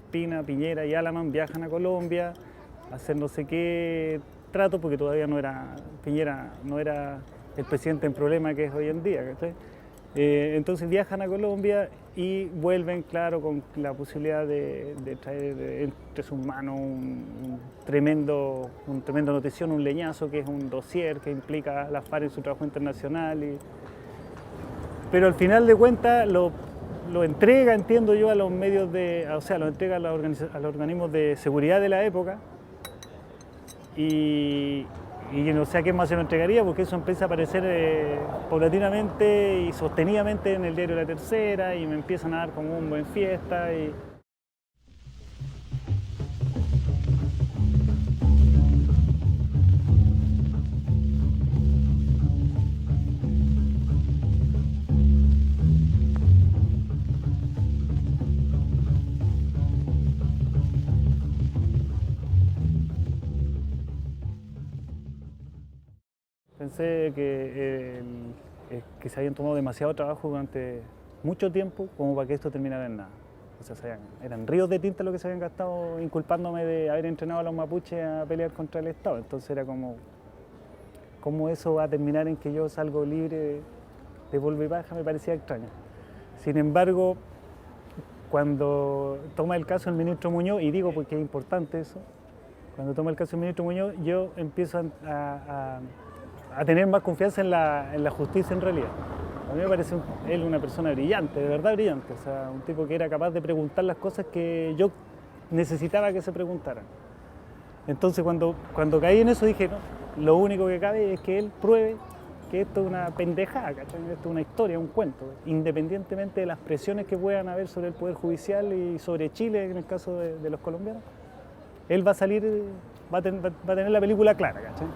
Espina, Piñera y Alamán viajan a Colombia a hacer no sé qué trato, porque todavía no era, Piñera no era el presidente en problema que es hoy en día, ¿cachai? Entonces viajan a Colombia y vuelven, claro, con la posibilidad de traer entre sus manos un tremendo notición, un leñazo, que es un dossier que implica a la FARC en su trabajo internacional. Pero al final de cuentas lo entrega, entiendo yo, a los medios o sea, lo entrega a los organismos de seguridad de la época. Y no sé a quién más se lo entregaría, porque eso empieza a aparecer paulatinamente y sostenidamente en el diario La Tercera, y me empiezan a dar como un buen fiesta. Pensé que se habían tomado demasiado trabajo durante mucho tiempo como para que esto terminara en nada. O sea, eran ríos de tinta lo que se habían gastado inculpándome de haber entrenado a los mapuches a pelear contra el Estado. Entonces era como, ¿cómo eso va a terminar en que yo salgo libre de polvo y paja? Me parecía extraño. Sin embargo, cuando toma el caso el ministro Muñoz, y digo porque es importante eso, cuando toma el caso el ministro Muñoz, yo empiezo a tener más confianza en la justicia en realidad. A mí me parece él una persona brillante, de verdad brillante, o sea, un tipo que era capaz de preguntar las cosas que yo necesitaba que se preguntaran. Entonces cuando caí en eso dije, no, lo único que cabe es que él pruebe que esto es una pendejada, ¿cachai? Esto es una historia, un cuento, independientemente de las presiones que puedan haber sobre el Poder Judicial y sobre Chile en el caso de los colombianos. Él va a salir, va a tener la película clara, ¿cachai?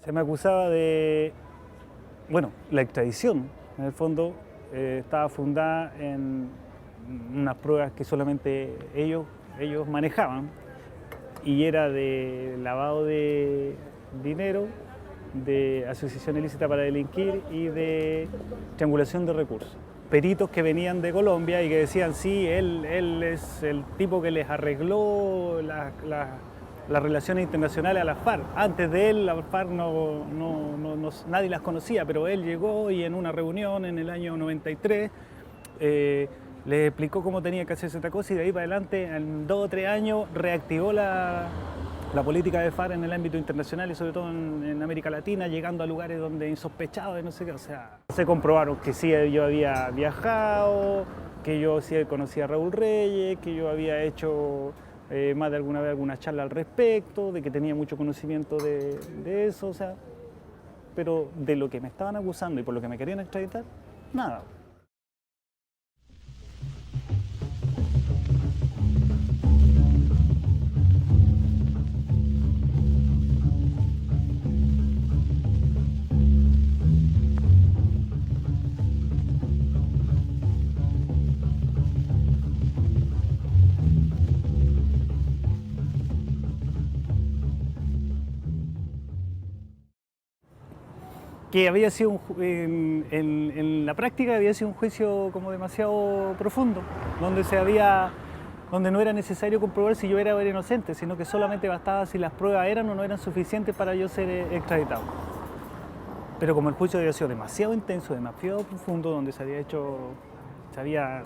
Se me acusaba de, bueno, la extradición, en el fondo, estaba fundada en unas pruebas que solamente ellos manejaban, y era de lavado de dinero, de asociación ilícita para delinquir y de triangulación de recursos. Peritos que venían de Colombia y que decían, sí, él es el tipo que les arregló las relaciones internacionales a las FARC. Antes de él, las FARC nadie las conocía, pero él llegó y en una reunión en el año 93 les explicó cómo tenía que hacerse esta cosa, y de ahí para adelante, en 2 o 3 años, reactivó la política de FARC en el ámbito internacional y sobre todo en América Latina, llegando a lugares donde insospechados, no sé qué. O sea, se comprobaron que sí yo había viajado, que yo sí conocía a Raúl Reyes, que yo había hecho más de alguna vez alguna charla al respecto, de que tenía mucho conocimiento de eso, o sea, pero de lo que me estaban acusando y por lo que me querían extraditar, nada. Que había sido en la práctica había sido un juicio como demasiado profundo, donde no era necesario comprobar si yo era o era inocente, sino que solamente bastaba si las pruebas eran o no eran suficientes para yo ser extraditado. Pero como el juicio había sido demasiado intenso, demasiado profundo, donde se había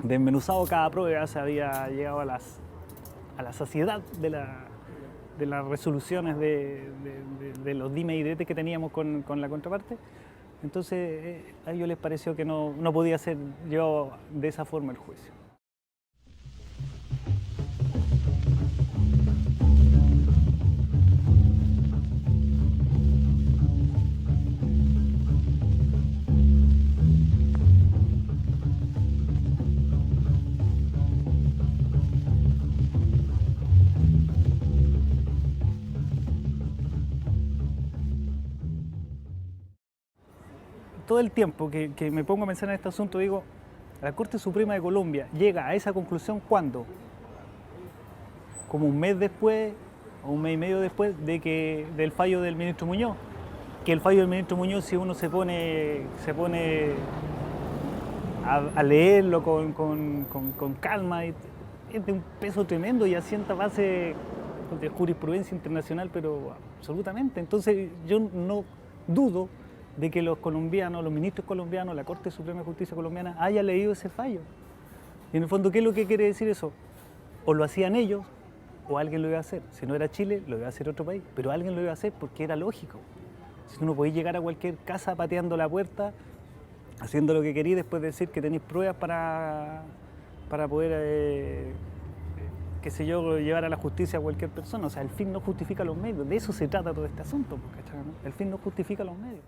desmenuzado cada prueba, se había llegado a la saciedad de las resoluciones de los dime y direte que teníamos con la contraparte. Entonces a ellos les pareció que no podía ser llevado de esa forma el juicio. todo el tiempo que me pongo a pensar en este asunto, digo, la Corte Suprema de Colombia llega a esa conclusión ¿cuándo? Como un mes después o un mes y medio después del fallo del ministro Muñoz. Que el fallo del ministro Muñoz, si uno se pone a leerlo con calma, es de un peso tremendo y asienta base de jurisprudencia internacional, pero absolutamente. Entonces yo no dudo de que los colombianos, los ministros colombianos, la Corte Suprema de Justicia colombiana haya leído ese fallo. Y en el fondo, ¿qué es lo que quiere decir eso? O lo hacían ellos o alguien lo iba a hacer. Si no era Chile, lo iba a hacer otro país, pero alguien lo iba a hacer porque era lógico. Si tú no podéis llegar a cualquier casa pateando la puerta, haciendo lo que queréis, después de decir que tenéis pruebas para poder, qué sé yo, llevar a la justicia a cualquier persona. O sea, el fin no justifica los medios. De eso se trata todo este asunto, ¿cachai? El fin no justifica los medios.